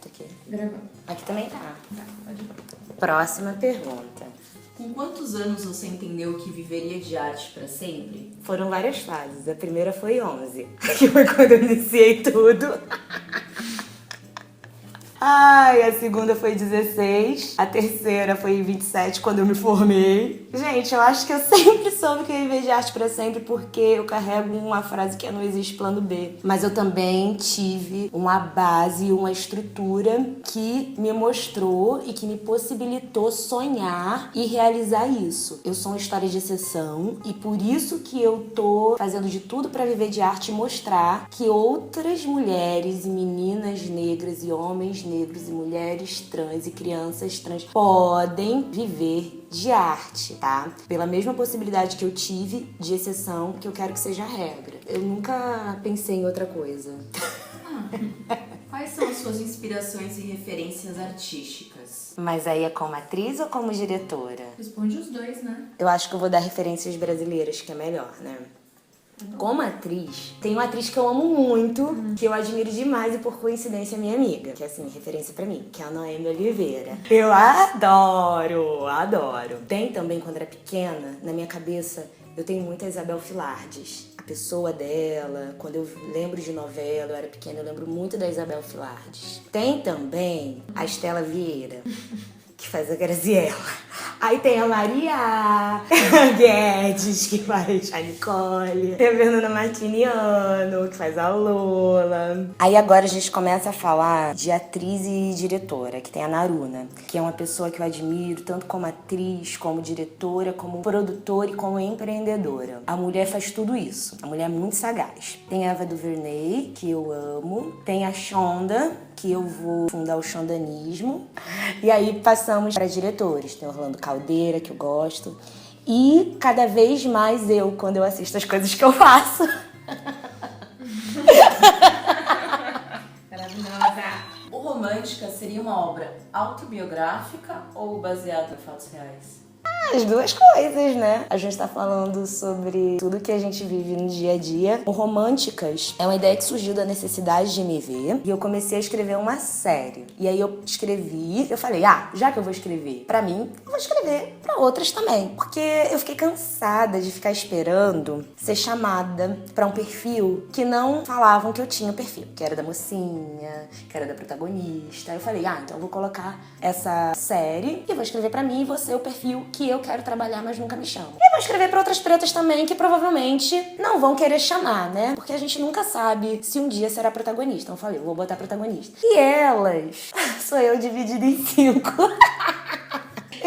Aqui. Gravando. Aqui também tá. Tá, pode ir. Próxima pergunta. Com quantos anos você entendeu que viveria de arte pra sempre? Foram várias fases. A primeira foi 11, que foi quando eu iniciei tudo. Ai, a segunda foi 16, a terceira foi 27, quando eu me formei. Gente, eu acho que eu sempre soube que eu ia viver de arte pra sempre, porque eu carrego uma frase que é: não existe plano B. Mas eu também tive uma base, uma estrutura que me mostrou e que me possibilitou sonhar e realizar isso. Eu sou uma história de exceção e por isso que eu tô fazendo de tudo pra viver de arte e mostrar que outras mulheres e meninas negras e homens negros e mulheres trans e crianças trans podem viver de arte, tá? Pela mesma possibilidade que eu tive de exceção, que eu quero que seja a regra. Eu nunca pensei em outra coisa. Quais são as suas inspirações e referências artísticas? Mas aí é como atriz ou como diretora? Responde os dois, né? Eu acho que eu vou dar referências brasileiras, que é melhor, né? Como atriz, tem uma atriz que eu amo muito, que eu admiro demais e por coincidência é minha amiga, que é assim, referência pra mim, que é a Noemi Oliveira. Eu adoro. Tem também, quando era pequena, na minha cabeça, eu tenho muita Isabel Filardes. A pessoa dela, quando eu lembro de novela, eu era pequena, eu lembro muito da Isabel Filardes. Tem também a Estela Vieira, que faz a Graziella. Aí tem a Maria Guedes, que faz a Nicole. Tem a Fernanda Martiniano, que faz a Lola. Aí agora a gente começa a falar de atriz e diretora, que tem a Naruna, que é uma pessoa que eu admiro tanto como atriz, como diretora, como produtora e como empreendedora. A mulher faz tudo isso. A mulher é muito sagaz. Tem a Eva DuVernay, que eu amo. Tem a Shonda, que eu vou fundar o Shondanismo. E aí passamos para diretores. Tem Orlando Caldeira, que eu gosto. E cada vez mais eu, quando eu assisto as coisas que eu faço. Maravilhosa. O Romântica seria uma obra autobiográfica ou baseada em fatos reais? As duas coisas, né? A gente tá falando sobre tudo que a gente vive no dia a dia. O Românticas é uma ideia que surgiu da necessidade de me ver. E eu comecei a escrever uma série. E aí eu escrevi, eu falei, já que eu vou escrever pra mim, eu vou escrever pra outras também. Porque eu fiquei cansada de ficar esperando ser chamada pra um perfil que não falavam que eu tinha o perfil. Que era da mocinha, que era da protagonista. Aí eu falei, então eu vou colocar essa série e vou escrever pra mim e vou ser o perfil que eu quero trabalhar, mas nunca me chamam. E vou escrever pra outras pretas também, que provavelmente não vão querer chamar, né? Porque a gente nunca sabe se um dia será protagonista. Então eu falei, vou botar protagonista. E elas, sou eu dividida em 5.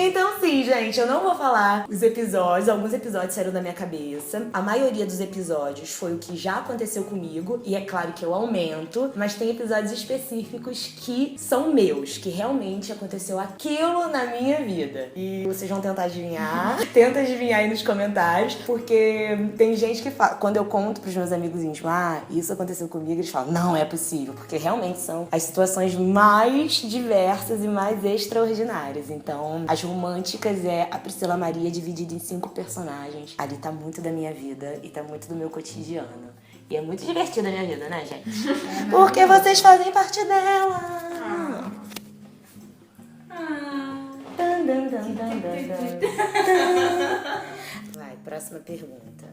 Então sim, gente, eu não vou falar os episódios, alguns episódios saíram da minha cabeça. A maioria dos episódios foi o que já aconteceu comigo, e é claro que eu aumento, mas tem episódios específicos que são meus, que realmente aconteceu aquilo na minha vida. E vocês vão tentar adivinhar, tenta adivinhar aí nos comentários, porque tem gente que fala, quando eu conto pros meus amigos íntimos, isso aconteceu comigo, eles falam, não é possível, porque realmente são as situações mais diversas e mais extraordinárias. Então, as Românticas é a Priscila Maria dividida em 5 personagens. Ali tá muito da minha vida e tá muito do meu cotidiano. E é muito divertida a minha vida, né, gente? Porque vocês fazem parte dela. Vai, próxima pergunta.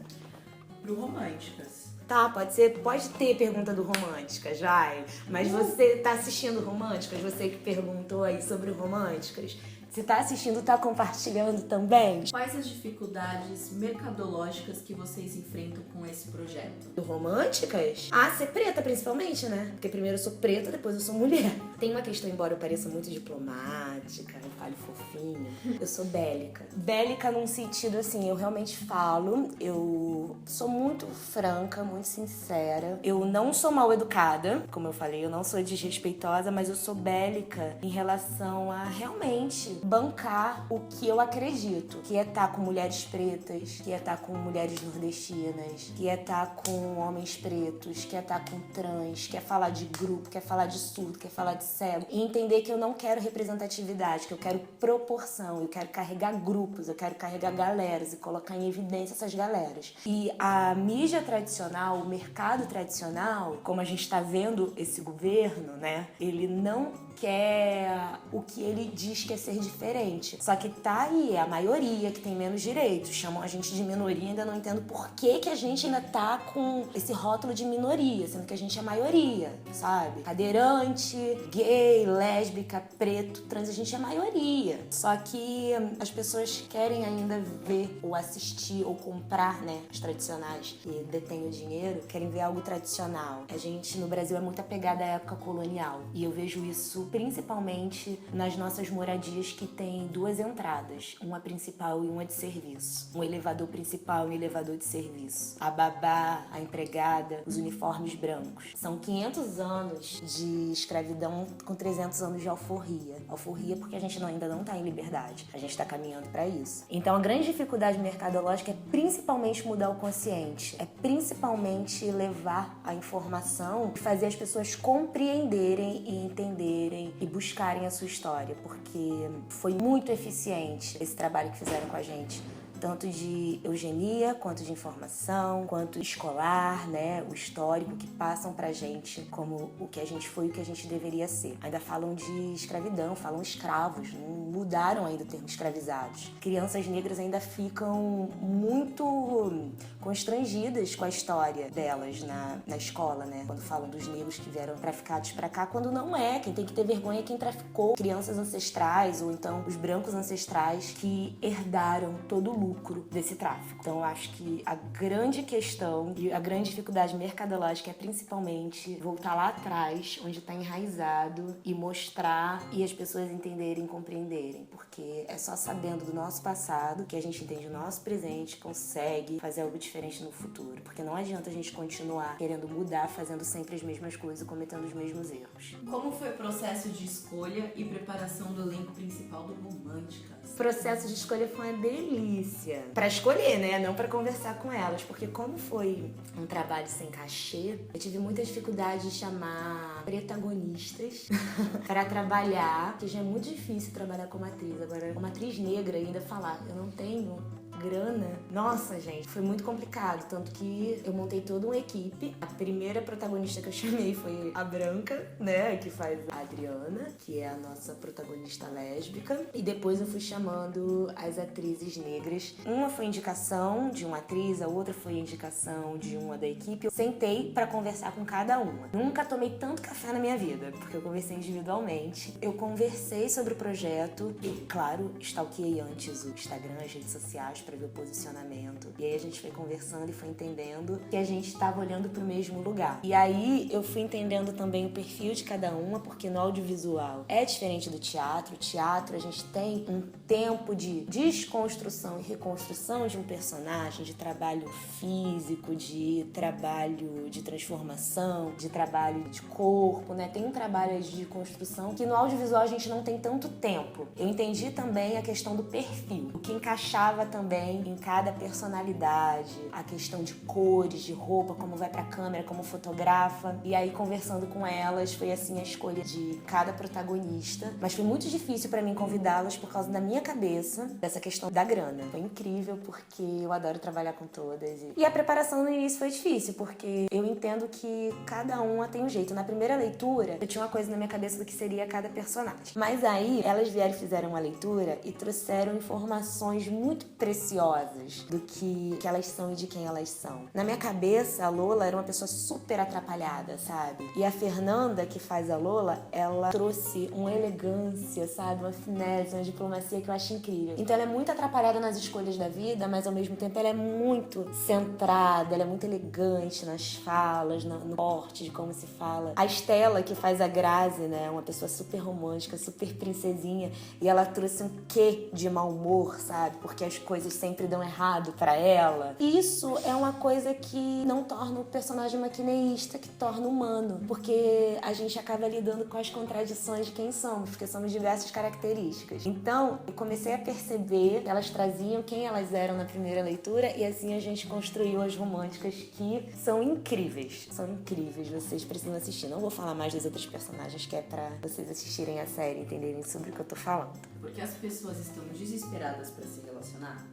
Pro Românticas. Tá, pode ter pergunta do Românticas, vai. Mas você tá assistindo Românticas? Você que perguntou aí sobre o Românticas. Se tá assistindo, tá compartilhando também? Quais as dificuldades mercadológicas que vocês enfrentam com esse projeto? Do Românticas? Ser preta principalmente, né? Porque primeiro eu sou preta, depois eu sou mulher. Tem uma questão, embora eu pareça muito diplomática, eu fale fofinho, eu sou bélica. Bélica num sentido assim, eu realmente falo, eu sou muito franca, muito sincera. Eu não sou mal educada, como eu falei, eu não sou desrespeitosa, mas eu sou bélica em relação a realmente bancar o que eu acredito, que é estar com mulheres pretas, que é estar com mulheres nordestinas, que é estar com homens pretos, que é estar com trans, que é falar de grupo, que é falar de surdo, que é falar de cego. E entender que eu não quero representatividade, que eu quero proporção, eu quero carregar grupos, eu quero carregar galeras e colocar em evidência essas galeras. E a mídia tradicional, o mercado tradicional, como a gente está vendo esse governo, né, ele não quer o que ele diz que é ser diferente. Só que tá aí, é a maioria que tem menos direitos. Chamam a gente de minoria, ainda não entendo por que a gente ainda tá com esse rótulo de minoria, sendo que a gente é maioria, sabe? Cadeirante, gay, lésbica, preto, trans, a gente é maioria. Só que as pessoas querem ainda ver ou assistir ou comprar, né, as tradicionais que detêm o dinheiro, querem ver algo tradicional. A gente no Brasil é muito apegada à época colonial e eu vejo isso principalmente nas nossas moradias que tem duas entradas, uma principal e uma de serviço. Um elevador principal e um elevador de serviço. A babá, a empregada, os uniformes brancos. São 500 anos de escravidão com 300 anos de alforria. Alforria porque a gente ainda não está em liberdade. A gente está caminhando para isso. Então a grande dificuldade mercadológica é principalmente mudar o consciente. É principalmente levar a informação e fazer as pessoas compreenderem e entenderem e buscarem a sua história. Porque foi muito eficiente esse trabalho que fizeram com a gente. Tanto de eugenia, quanto de informação, quanto escolar, né? O histórico que passam pra gente como o que a gente foi e o que a gente deveria ser. Ainda falam de escravidão, falam escravos, não mudaram ainda o termo escravizados. Crianças negras ainda ficam muito constrangidas com a história delas na escola, né? Quando falam dos negros que vieram traficados pra cá, quando não é. Quem tem que ter vergonha é quem traficou crianças ancestrais ou então os brancos ancestrais que herdaram todo o lucro desse tráfico. Então eu acho que a grande questão e a grande dificuldade mercadológica é principalmente voltar lá atrás, onde está enraizado, e mostrar e as pessoas entenderem e compreenderem, porque é só sabendo do nosso passado que a gente entende o nosso presente, consegue fazer algo diferente no futuro, porque não adianta a gente continuar querendo mudar, fazendo sempre as mesmas coisas, cometendo os mesmos erros. Como foi o processo de escolha e preparação do elenco principal do Românticas? O processo de escolha foi uma delícia. Pra escolher, né? Não pra conversar com elas. Porque como foi um trabalho sem cachê, eu tive muita dificuldade de chamar protagonistas pra trabalhar. Porque já é muito difícil trabalhar como atriz. Agora, como atriz negra, ainda falar, eu não tenho grana. Nossa, gente, foi muito complicado. Tanto que eu montei toda uma equipe. A primeira protagonista que eu chamei foi a Branca, né? Que faz a Adriana, que é a nossa protagonista lésbica. E depois eu fui chamando as atrizes negras. Uma foi indicação de uma atriz, a outra foi indicação de uma da equipe. Eu sentei pra conversar com cada uma. Nunca tomei tanto café na minha vida, porque eu conversei individualmente. Eu conversei sobre o projeto e, claro, stalkeei antes o Instagram, as redes sociais, pra ver o posicionamento. E aí a gente foi conversando e foi entendendo que a gente estava olhando pro mesmo lugar. E aí eu fui entendendo também o perfil de cada uma, porque no audiovisual é diferente do teatro. O teatro a gente tem um tempo de desconstrução e reconstrução de um personagem, de trabalho físico, de trabalho de transformação, de trabalho de corpo, né? Tem um trabalho de construção que no audiovisual a gente não tem tanto tempo. Eu entendi também a questão do perfil, o que encaixava também em cada personalidade, a questão de cores, de roupa, como vai pra câmera, como fotografa. E aí, conversando com elas, foi assim a escolha de cada protagonista. Mas foi muito difícil pra mim convidá-las por causa da minha cabeça, dessa questão da grana. Foi incrível, porque eu adoro trabalhar com todas. E a preparação no início foi difícil, porque eu entendo que cada uma tem um jeito. Na primeira leitura, eu tinha uma coisa na minha cabeça do que seria cada personagem. Mas aí, elas vieram e fizeram uma leitura e trouxeram informações muito preciosas do que elas são e de quem elas são. Na minha cabeça, a Lola era uma pessoa super atrapalhada, sabe? E a Fernanda, que faz a Lola, ela trouxe uma elegância, sabe? Uma finesse, uma diplomacia que eu acho incrível. Então ela é muito atrapalhada nas escolhas da vida, mas ao mesmo tempo ela é muito centrada, ela é muito elegante nas falas, no porte de como se fala. A Estela, que faz a Grazi, né? Uma pessoa super romântica, super princesinha, e ela trouxe um quê de mau humor, sabe? Porque as coisas sempre dão errado pra ela. E isso é uma coisa que não torna o personagem maquineísta, que torna humano. Porque a gente acaba lidando com as contradições de quem somos, porque somos diversas características. Então, eu comecei a perceber que elas traziam quem elas eram na primeira leitura e assim a gente construiu as românticas que são incríveis. São incríveis, vocês precisam assistir. Não vou falar mais das outras personagens, que é pra vocês assistirem a série e entenderem sobre o que eu tô falando. Porque as pessoas estão desesperadas pra se relacionar?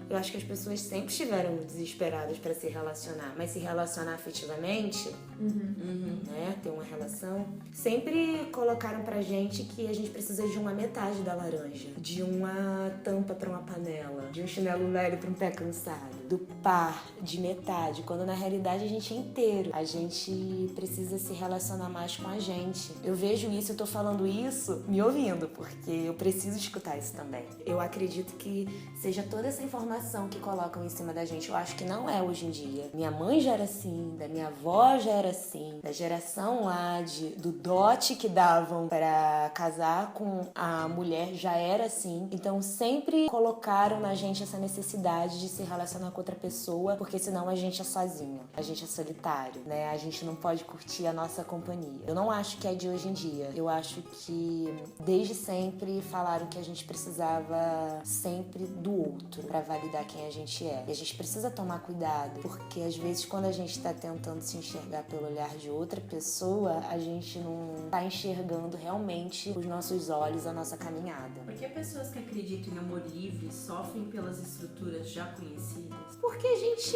Eu acho que as pessoas sempre estiveram desesperadas para se relacionar, mas se relacionar afetivamente, né, ter uma relação, sempre colocaram pra gente que a gente precisa de uma metade da laranja, de uma tampa pra uma panela, de um chinelo velho pra um pé cansado, do par, de metade, quando na realidade a gente é inteiro. A gente precisa se relacionar mais com a gente. Eu vejo isso, eu tô falando isso me ouvindo, porque eu preciso escutar isso também. Eu acredito que seja toda essa informação que colocam em cima da gente, eu acho que não é hoje em dia. Minha mãe já era assim, da minha avó já era assim, da geração lá do dote que davam para casar com a mulher já era assim. Então sempre colocaram na gente essa necessidade de se relacionar com outra pessoa, porque senão a gente é sozinho, a gente é solitário, né? A gente não pode curtir a nossa companhia. Eu não acho que é de hoje em dia. Eu acho que desde sempre falaram que a gente precisava sempre do outro para validar quem a gente é. E a gente precisa tomar cuidado, porque às vezes quando a gente tá tentando se enxergar pelo olhar de outra pessoa, a gente não tá enxergando realmente os nossos olhos, a nossa caminhada. Por que pessoas que acreditam em amor livre sofrem pelas estruturas já conhecidas? Porque a gente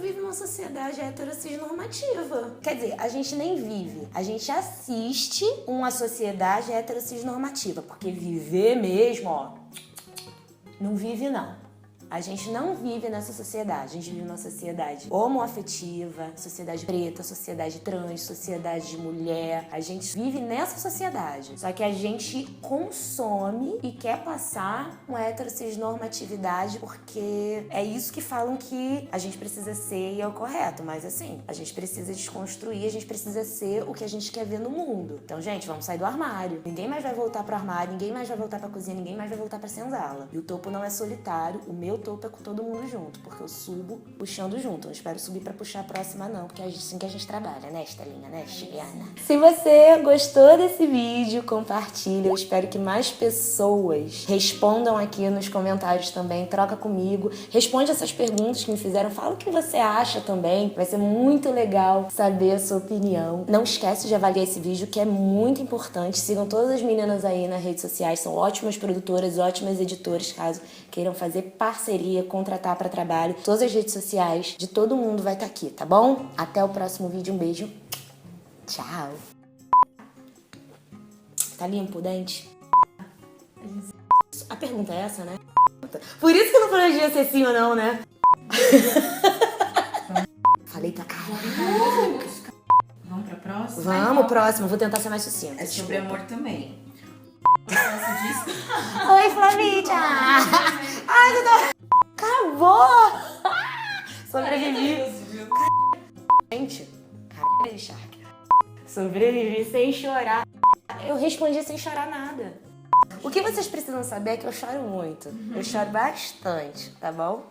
vive numa sociedade heterossexnormativa. Quer dizer, a gente nem vive, a gente assiste uma sociedade heterossexnormativa, porque viver mesmo, ó, não vive não. A gente não vive nessa sociedade, a gente vive numa sociedade homoafetiva, sociedade preta, sociedade trans, sociedade de mulher. A gente vive nessa sociedade, só que a gente consome e quer passar uma heterossexnormatividade porque é isso que falam que a gente precisa ser e é o correto, mas assim, a gente precisa desconstruir, a gente precisa ser o que a gente quer ver no mundo. Então, gente, vamos sair do armário. Ninguém mais vai voltar pro armário, ninguém mais vai voltar pra cozinha, ninguém mais vai voltar pra senzala. E o topo não é solitário, o meu topo é com todo mundo junto, porque eu subo puxando junto. Eu não espero subir pra puxar a próxima não, porque é assim que a gente trabalha, né, Estelinha, né, Juliana? Se você gostou desse vídeo, compartilha. Eu espero que mais pessoas respondam aqui nos comentários também, troca comigo, responde essas perguntas que me fizeram, fala o que você acha também. Vai ser muito legal saber a sua opinião. Não esquece de avaliar esse vídeo, que é muito importante. Sigam todas as meninas aí nas redes sociais, são ótimas produtoras, ótimas editoras, caso queiram fazer parceria, contratar para trabalho. Todas as redes sociais de todo mundo vai estar aqui, tá bom? Até o próximo vídeo, um beijo. Tchau. Tá limpo o dente? A pergunta é essa, né? Por isso que eu não planeja ser sim ou não, né? Falei pra caralho. Vamos pra próxima? Vamos, próximo. Vou tentar ser mais sucinta. É sobre amor também. Oi, Flavídia! Ai, tudo... Acabou! Sobrevivi. Gente, caralho de Shark. Sobrevivi sem chorar. Eu respondi sem chorar nada. O que vocês precisam saber é que eu choro muito. Eu choro bastante, tá bom?